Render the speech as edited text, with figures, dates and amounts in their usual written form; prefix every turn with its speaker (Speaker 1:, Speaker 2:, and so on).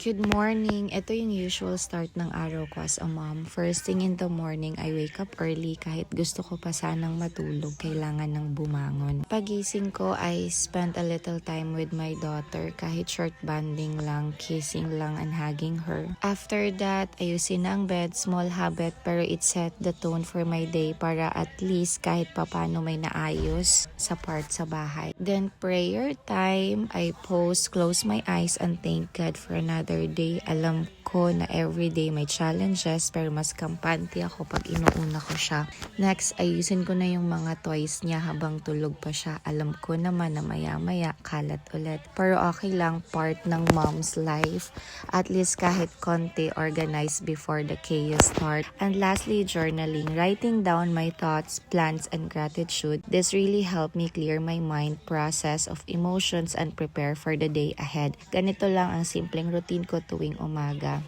Speaker 1: Good morning! Ito yung usual start ng araw ko as a mom. First thing in the morning, I wake up early kahit gusto ko pa sanang matulog, kailangan ng bumangon. Pagising ko, I spent a little time with my daughter, kahit short bonding lang, kissing lang and hugging her. After that, ayusin ang bed, small habit pero it set the tone for my day para at least kahit papano may naayos sa part sa bahay. Then prayer time, I pause, close my eyes and thank God for another day. Alam ko na everyday may challenges pero mas kampante ako pag inuuna ko siya. Next, ayusin ko na yung mga toys niya habang tulog pa siya. Alam ko naman na maya-maya kalat ulit. Pero okay lang, part ng mom's life. At least kahit konti organized before the chaos start. And lastly, journaling. Writing down my thoughts, plans, and gratitude. This really helped me clear my mind, process of emotions, and prepare for the day ahead. Ganito lang ang simpleng routine ko tuwing umaga.